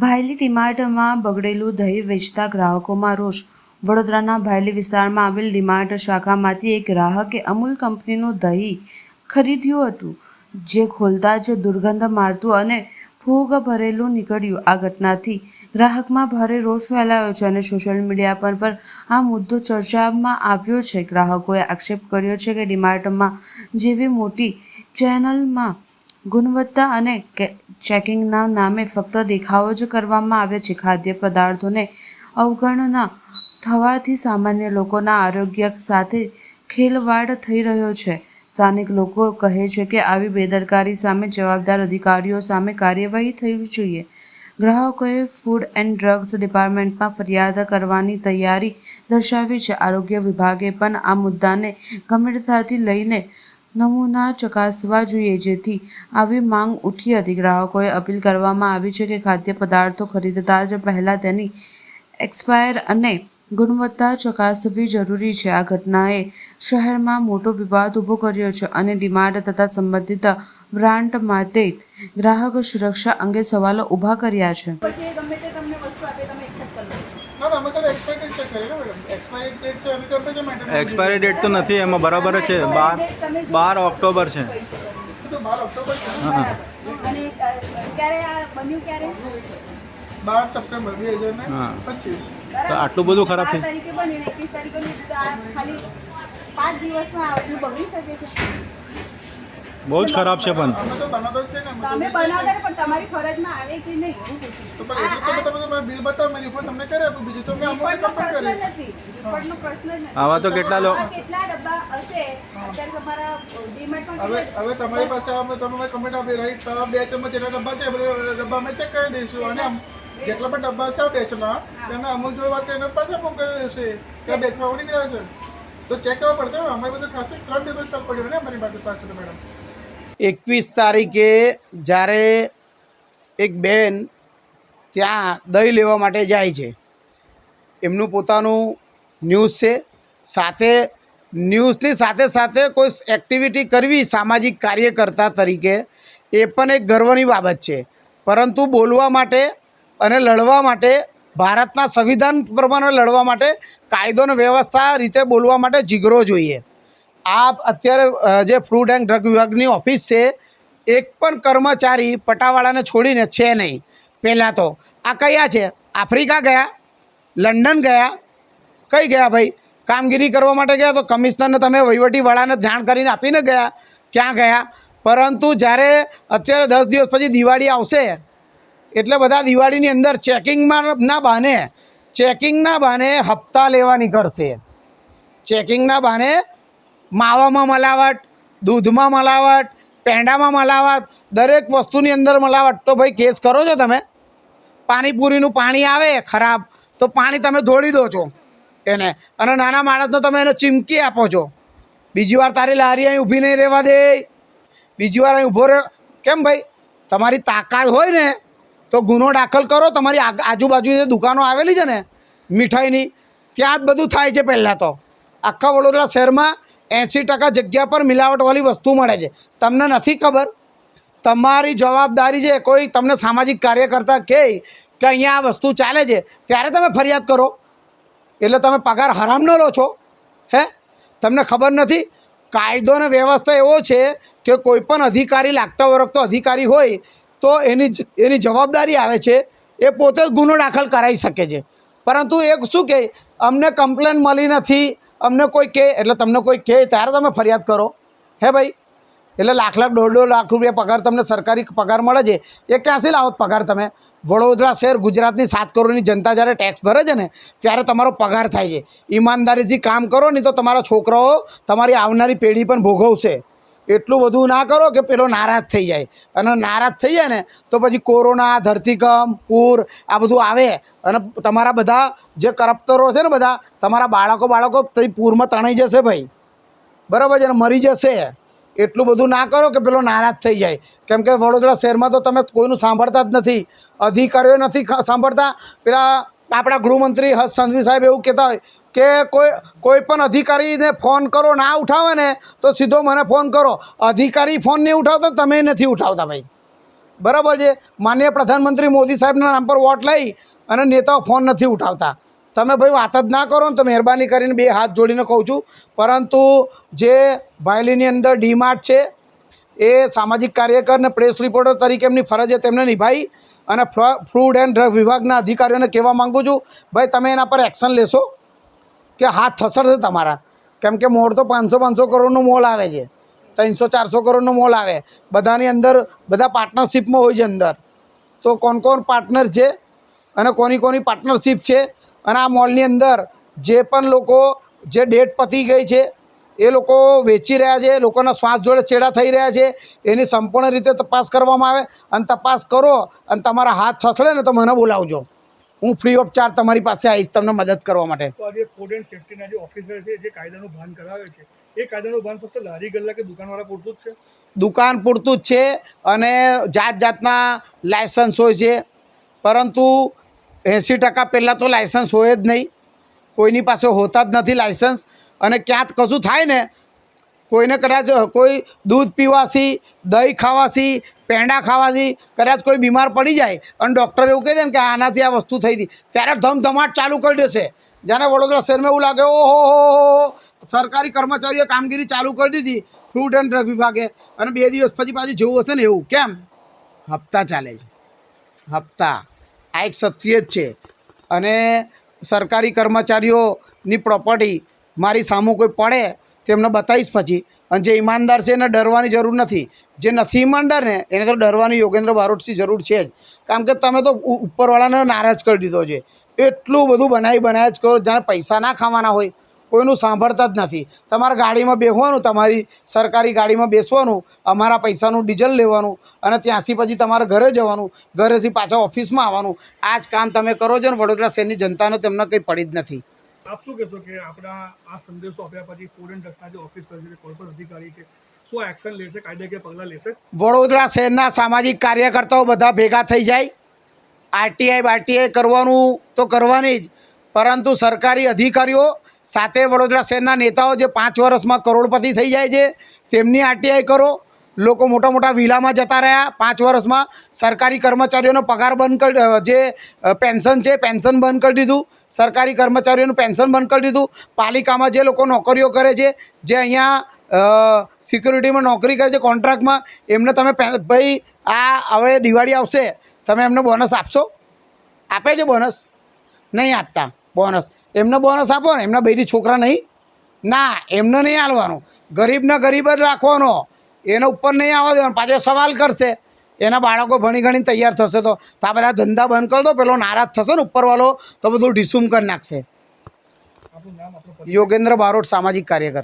ભાયલી ડીમાર્ટમાં બગડેલું દહીં વેચતા ગ્રાહકોમાં રોષ. વડોદરાના ભાયલી વિસ્તારમાં આવેલ ડીમાર્ટ શાખામાંથી એક ગ્રાહકે અમૂલ કંપનીનું દહીં ખરીદ્યું હતું, જે ખોલતા જ દુર્ગંધ મારતું અને ફૂગ ભરેલું નીકળ્યું. આ ઘટનાથી ગ્રાહકમાં ભારે રોષ ફેલાયો છે અને સોશિયલ મીડિયા પર પણ આ મુદ્દો ચર્ચામાં આવ્યો છે. ગ્રાહકોએ આક્ષેપ કર્યો છે કે ડીમાર્ટમાં જેવી મોટી ચેનલમાં ગુણવત્તા અને ચેકિંગના નામે ફક્ત દેખાવો જ કરવામાં આવે છે. ખાદ્ય પદાર્થોને અવગણના થવાથી સામાન્ય લોકોના આરોગ્ય સાથે ખેલવાડ થઈ રહ્યો છે. સ્થાનિક લોકો કહે છે કે આવી બેદરકારી સામે જવાબદાર અધિકારીઓ સામે કાર્યવાહી થવી જોઈએ. ગ્રાહકોએ ફૂડ એન્ડ ડ્રગ્સ ડિપાર્ટમેન્ટમાં ફરિયાદ કરવાની તૈયારી દર્શાવી છે. આરોગ્ય વિભાગે પણ આ મુદ્દાને ગંભીરતાથી લઈને નમૂના ચકાસવા જોઈએ, જેથી આવી માંગ ઉઠી હતી. ગ્રાહકોએ અપીલ કરવામાં આવી છે કે ખાદ્ય પદાર્થો ખરીદતા જ પહેલા તેની એક્સપાયર અને ગુણવત્તા ચકાસવી જરૂરી છે. આ ઘટનાએ શહેરમાં મોટો વિવાદ ઊભો કર્યો છે અને ડીમાર્ટ તથા સંબંધિત બ્રાન્ડ માટે ગ્રાહક સુરક્ષા અંગે સવાલો ઊભા કર્યા છે. एक्सपायरी डेट तो नहीं है, बराबर है 12 ऑक्टोबर है। हाँ 12 સપ્ટેમ્બર 2025 તો આટલું બધું ખરાબ છે। તારીખે બની ને 21 તારીખે ખાલી 5 દિવસમાં આટલું બગડી શકે છે। બહુ જ ખરાબ છે। પણ અમે તો બનાવતો છે ને, તમે બનાવતા પણ તમારી ફરજમાં આવે કે નહીં તો પણ એટલું તો તમે બિલ બતાવો, મેં રિપોર્ટ તમને કરે આપું, બીજું તો મેં અમુક કંપની કરીશ। રિપોર્ટનો પ્રશ્ન જ નથી। આવા તો કેટલા કેટલા ડબ્બા હશે અત્યારે તમારા ડીમાર્ટમાં? હવે તમારી પાસે તમે કમેન્ટ આપી રાઈટ, તો 2 ચમચ જેટલા ડબ્બા છે, ડબ્બા અમે ચેક કરી દઈશું અને જેટલા પણ ડબ્બા છે બેચના તેને અમુક જોડે વાત કરીને પાછા ફોન કરી દઈશું કે બેચમાં આવું નીકળ્યા છે તો ચેક કરવા પડશે। અમારી બધું ખાસું 3 દિવસ સ્ટોક પડ્યો ને અમારી પાસે તો મેડમ। 21 તારીખે જ્યારે એક બેન ત્યાં દહીં લેવા માટે જાય છે, એમનું પોતાનું ન્યૂઝ છે, સાથે ન્યૂઝની સાથે સાથે કોઈ એક્ટિવિટી કરવી સામાજિક કાર્યકર્તા તરીકે એ પણ એક ગર્વની બાબત છે। પરંતુ બોલવા માટે અને લડવા માટે, ભારતના સંવિધાન પ્રમાણે લડવા માટે, કાયદો અને વ્યવસ્થા રીતે બોલવા માટે જીગરો જોઈએ। આ અત્યારે જે ફૂડ એન્ડ ડ્રગ વિભાગની ઓફિસ છે, એક પણ કર્મચારી પટાવાળાને છોડીને છે નહીં। પહેલાં તો આ કયા છે? આફ્રિકા ગયા, લંડન ગયા, કઈ ગયા ભાઈ? કામગીરી કરવા માટે ગયા તો કમિશનરને તમે વહીવટીવાળાને જાણ કરીને આપીને ગયા, ક્યાં ગયા? પરંતુ જ્યારે અત્યારે 10 દિવસ પછી દિવાળી આવશે એટલે બધા દિવાળીની અંદર ચેકિંગના બહાને હપ્તા લેવા નીકળશે। ચેકિંગના બહાને માવામાં મલાવટ, દૂધમાં મલાવટ, પેંડામાં મલાવટ, દરેક વસ્તુની અંદર મલાવટ। તો ભાઈ કેસ કરો છો તમે? પાણીપુરીનું પાણી આવે ખરાબ તો પાણી તમે ધોળી દો છો એને, અને નાના માણસને તમે એને ચીમકી આપો છો। બીજી વાર તારી લારી અહીં ઊભી નહીં રહેવા દે, બીજી વાર અહીં ઊભો રહે કેમ ભાઈ? તમારી તાકાત હોય ને તો ગુનો દાખલ કરો। તમારી આજુબાજુ જે દુકાનો આવેલી છે ને મીઠાઈની, ત્યાં જ બધું થાય છે। પહેલાં તો આખા વડોદરા શહેરમાં 80% જગ્યા પર મિલાવટવાળી વસ્તુ મળે છે, તમને નથી ખબર? તમારી જવાબદારી છે, કોઈ તમને સામાજિક કાર્યકર્તા કહે કે અહીંયા આ વસ્તુ ચાલે છે ત્યારે તમે ફરિયાદ કરો, એટલે તમે પગાર હરામ ન લો છો? હે, તમને ખબર નથી? કાયદો અને વ્યવસ્થા એવો છે કે કોઈ પણ અધિકારી લાગતા વળગતો અધિકારી હોય તો એની જવાબદારી આવે છે, એ પોતે જ ગુનો દાખલ કરાવી શકે છે। પરંતુ એ શું કહે, અમને કમ્પ્લેન મળી નથી, અમને કોઈ કહે એટલે તમને કોઈ કહે ત્યારે તમે ફરિયાદ કરો? હે ભાઈ, એટલે લાખ 1.5 લાખ રૂપિયા પગાર તમને સરકારી પગાર મળે છે, એ ક્યાંથી લાવો પગાર તમે? વડોદરા શહેર ગુજરાતની 7 કરોડની જનતા જ્યારે ટેક્સ ભરે છે ને ત્યારે તમારો પગાર થાય છે। ઈમાનદારીથી કામ કરો, નહીં તો તમારા છોકરાઓ, તમારી આવનારી પેઢી પણ ભોગવશે। એટલું બધું ના કરો કે પેલો નારાજ થઈ જાય, અને નારાજ થઈ જાય ને તો પછી કોરોના, ધરતીકંપ, પૂર આ બધું આવે અને તમારા બધા જે કરપ્ટરો છે ને બધા તમારા બાળકો તે પૂરમાં તણાઈ જશે ભાઈ, બરાબર છે ને, મરી જશે। એટલું બધું ના કરો કે પેલો નારાજ થઈ જાય, કેમ કે વડોદરા શહેરમાં તો તમે કોઈનું સાંભળતા જ નથી, અધિકારીઓ નથી સાંભળતા। પેલા આપણા ગૃહમંત્રી હર્ષ સંઘવી સાહેબ એવું કહેતા હોય કે કોઈ પણ અધિકારીને ફોન કરો, ના ઉઠાવે ને તો સીધો મને ફોન કરો। અધિકારી ફોન નહીં ઉઠાવતા, તમે નથી ઉઠાવતા ભાઈ, બરાબર છે. માનનીય પ્રધાનમંત્રી મોદી સાહેબના નામ પર વોટ લઈ અને નેતાઓ ફોન નથી ઉઠાવતા. તમે ભાઈ વાત જ ના કરો ને તો મહેરબાની કરીને બે હાથ જોડીને કહું છું. પરંતુ જે ભાયલીની અંદર ડીમાર્ટ છે એ સામાજિક કાર્યકર ને પ્રેસ રિપોર્ટર તરીકે એમની ફરજ છે તેમને નિભાવી અને ફૂડ એન્ડ ડ્રગ વિભાગના અધિકારીઓને કહેવા માગું છું, ભાઈ તમે એના પર એક્શન લેશો કે હાથ થસડશે તમારા. કેમ કે મોલ તો 500 કરોડનું મોલ આવે છે, 300-400 કરોડનું મોલ આવે. બધાની અંદર બધા પાર્ટનરશિપમાં હોય છે અંદર. તો કોણ પાર્ટનર છે અને કોની પાર્ટનરશિપ છે અને આ મોલની અંદર જે પણ લોકો જે ડેટ પતી ગઈ છે એ લોકો વેચી રહ્યા છે, લોકોના શ્વાસ જોડે ચેડા થઈ રહ્યા છે, એની સંપૂર્ણ રીતે તપાસ કરવામાં આવે અને તપાસ કરો અને તમારા હાથ થસડે ને તો મને બોલાવજો. હું ફ્રી ઓફ ચાર્જ તમારી પાસે આવીશ તમને મદદ કરવા માટે. તો આજે ફૂડ એન્ડ સેફ્ટીના જે ઓફિસર છે જે કાયદાનું ભાન કરાવે છે, એ કાયદાનું ભાન ફક્ત લારી ગલ્લા કે દુકાનવાળા પૂરતું જ છે? દુકાન પૂરતું જ છે અને જાતના લાયસન્સ હોય છે, પરંતુ 80% પહેલાં તો લાયસન્સ હોય જ નહીં. કોઈની પાસે હોતા જ નથી લાયસન્સ. અને ક્યાંક કશું થાય ને, કોઈને કદાચ કોઈ દૂધ પીવાથી, દહીં ખાવાથી, પેંડા ખાવાથી કદાચ કોઈ બીમાર પડી જાય અને ડૉક્ટર એવું કહી દે ને કે આનાથી આ વસ્તુ થઈ હતી, ત્યારે ધમધમાટ ચાલુ કરી દેશે. જાણે વડોદરા શહેરમાં એવું લાગે ઓહો સરકારી કર્મચારીઓ કામગીરી ચાલુ કરી દીધી ફૂડ એન્ડ ડ્રગ વિભાગે, અને 2 દિવસ પછી પાછું જેવું હશે ને એવું. કેમ? હપ્તા ચાલે છે, હપ્તા. આ એક સત્ય જ છે. અને સરકારી કર્મચારીઓની પ્રોપર્ટી મારી સામું કોઈ પડે તેમને બતાવીશ પછી. અને જે ઈમાનદાર છે એને ડરવાની જરૂર નથી, જે નથી ઈમાનદાર ને એને તો ડરવાની યોગેન્દ્ર બારોટથી જરૂર છે જ. કારણ કે તમે તો ઉપરવાળાને નારાજ કરી દીધો છે. એટલું બધું બનાવ્યા જ કરો, જાણે પૈસા ના ખાવાના હોય. કોઈનું સાંભળતા જ નથી. તમારા ગાડીમાં બેસવાનું, તમારી સરકારી ગાડીમાં બેસવાનું, અમારા પૈસાનું ડીઝલ લેવાનું અને ત્યાંથી પછી તમારા ઘરે જવાનું, ઘરેથી પાછા ઓફિસમાં આવવાનું. આ જ કામ તમે કરો છો ને વડોદરા શહેરની જનતાને તેમને કંઈ પડી જ નથી. આપ શું કહેશો કે આપણા આ સંદેશો આપ્યા પછી ફૂડ એન્ડ ડ્રગના જે ઓફિસર છે, કોઈ પણ અધિકારી છે, શું એક્શન લેશે, કાયદાકીય પગલાં લેશે? વડોદરા શહેરના સામાજિક કાર્યકર્તાઓ બધા ભેગા થઈ જાય. આરટીઆઈ કરવાનું તો કરવાની જ, પરંતુ સરકારી અધિકારીઓ સાથે વડોદરા શહેરના નેતાઓ જે 5 વર્ષમાં કરોડપતિ થઈ જાય છે તેમની આરટીઆઈ કરો. લોકો મોટા વિલામાં જતા રહ્યા 5 વર્ષમાં. સરકારી કર્મચારીઓનો પગાર બંધ કરી, જે પેન્શન છે પેન્શન બંધ કરી દીધું. સરકારી કર્મચારીઓનું પેન્શન બંધ કરી દીધું. પાલિકામાં જે લોકો નોકરીઓ કરે છે, જે અહીંયા સિક્યુરિટીમાં નોકરી કરે છે કોન્ટ્રાક્ટમાં, એમને તમે ભાઈ આ હવે દિવાળી આવશે, તમે એમને બોનસ આપશો? આપે છે બોનસ? નહીં આપતા બોનસ. એમને બોનસ આપો ને, એમના બૈરી છોકરા નહીં ના, એમને નહીં આપવાનું. ગરીબને ગરીબ જ રાખવાનો, એના ઉપર નહીં આવવા દેવાનું. પાછો સવાલ કરશે, એના બાળકો ભણી ગણીને તૈયાર થશે તો આ બધા ધંધા બંધ કરી દો. પેલો નારાજ થશે ને ઉપરવાળો તો બધું ઢીસુમ કરી નાખશે. યોગેન્દ્ર બારોટ, સામાજિક કાર્યકર.